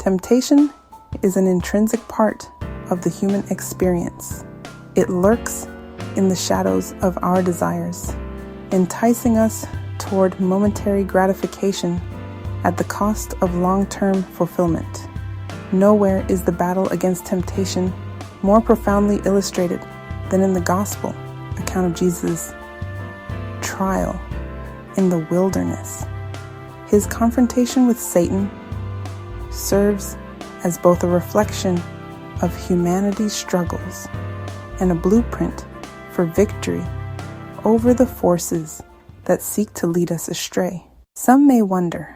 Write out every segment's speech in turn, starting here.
Temptation is an intrinsic part of the human experience. It lurks in the shadows of our desires, enticing us toward momentary gratification at the cost of long-term fulfillment. Nowhere is the battle against temptation more profoundly illustrated than in the gospel account of Jesus' trial in the wilderness. His confrontation with Satan serves as both a reflection of humanity's struggles and a blueprint for victory over the forces that seek to lead us astray. Some may wonder,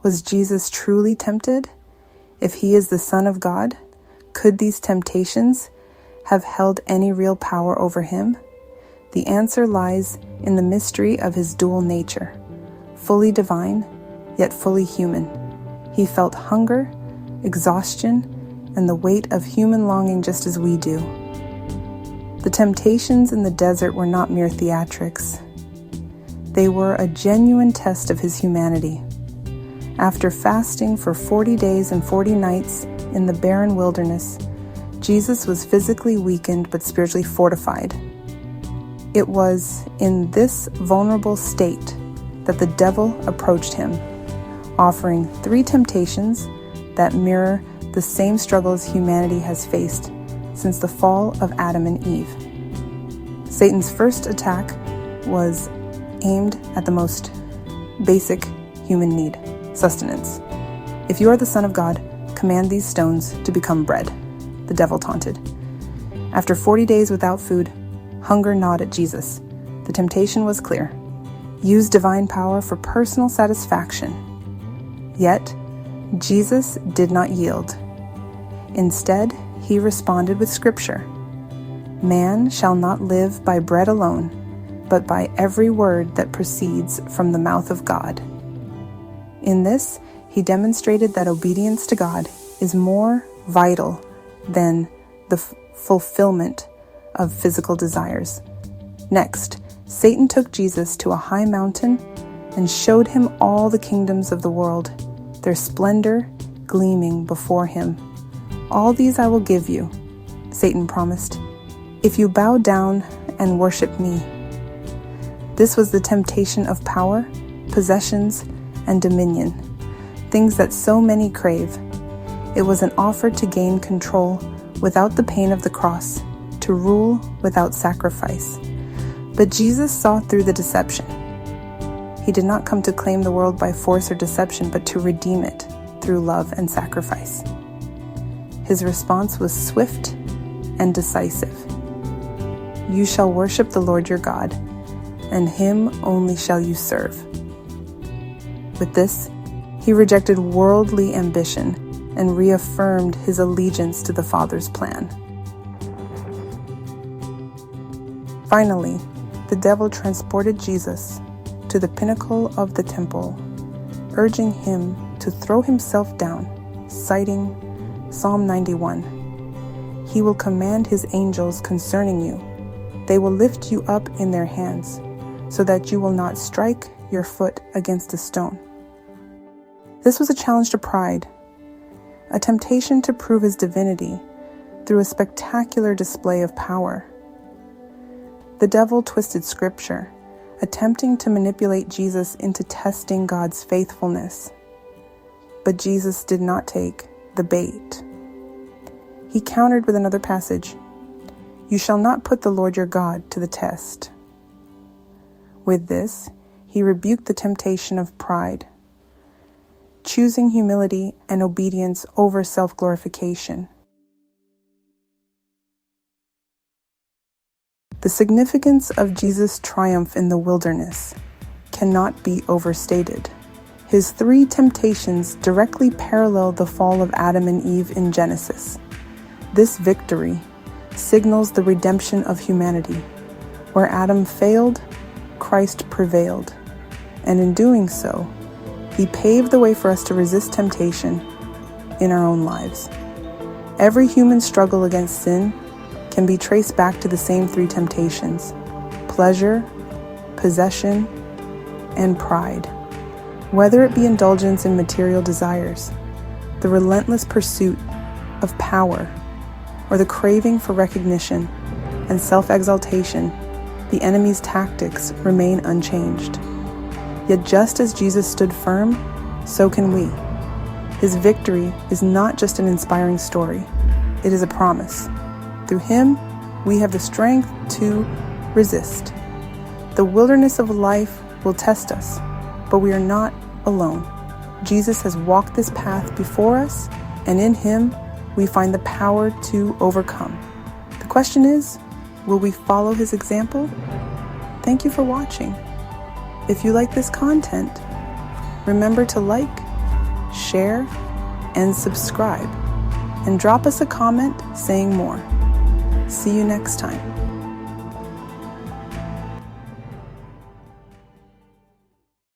was Jesus truly tempted? If he is the Son of God, could these temptations have held any real power over him? The answer lies in the mystery of his dual nature, fully divine, yet fully human. He felt hunger, exhaustion, and the weight of human longing just as we do. The temptations in the desert were not mere theatrics. They were a genuine test of his humanity. After fasting for 40 days and 40 nights in the barren wilderness, Jesus was physically weakened but spiritually fortified. It was in this vulnerable state that the devil approached him, offering 3 temptations that mirror the same struggles humanity has faced since the fall of Adam and Eve. Satan's first attack was aimed at the most basic human need, sustenance. If you are the Son of God, command these stones to become bread, the devil taunted. After 40 days without food, hunger gnawed at Jesus. The temptation was clear: use divine power for personal satisfaction. Yet, Jesus did not yield. Instead, he responded with Scripture. Man shall not live by bread alone, but by every word that proceeds from the mouth of God. In this, he demonstrated that obedience to God is more vital than the fulfillment of physical desires. Next, Satan took Jesus to a high mountain and showed him all the kingdoms of the world, their splendor gleaming before him. All these I will give you, Satan promised, if you bow down and worship me. This was the temptation of power, possessions, and dominion, things that so many crave. It was an offer to gain control without the pain of the cross, to rule without sacrifice. But Jesus saw through the deception. He did not come to claim the world by force or deception, but to redeem it through love and sacrifice. His response was swift and decisive. You shall worship the Lord your God, and him only shall you serve. With this, he rejected worldly ambition and reaffirmed his allegiance to the Father's plan. Finally, the devil transported Jesus to the pinnacle of the temple, urging him to throw himself down, citing Psalm 91. He will command his angels concerning you. They will lift you up in their hands, so that you will not strike your foot against a stone. This was a challenge to pride, a temptation to prove his divinity through a spectacular display of power. The devil twisted Scripture, attempting to manipulate Jesus into testing God's faithfulness. But Jesus did not take the bait. He countered with another passage: you shall not put the Lord your God to the test. With this, he rebuked the temptation of pride, choosing humility and obedience over self-glorification. The significance of Jesus' triumph in the wilderness cannot be overstated. His 3 temptations directly parallel the fall of Adam and Eve in Genesis. This victory signals the redemption of humanity. Where Adam failed, Christ prevailed. And in doing so, he paved the way for us to resist temptation in our own lives. Every human struggle against sin can be traced back to the same 3 temptations: pleasure, possession, and pride. Whether it be indulgence in material desires, the relentless pursuit of power, or the craving for recognition and self-exaltation, the enemy's tactics remain unchanged. Yet just as Jesus stood firm, so can we. His victory is not just an inspiring story, it is a promise. Through him, we have the strength to resist. The wilderness of life will test us, but we are not alone. Jesus has walked this path before us, and in him, we find the power to overcome. The question is, will we follow his example? Thank you for watching. If you like this content, remember to like, share, and subscribe, and drop us a comment saying more. See you next time.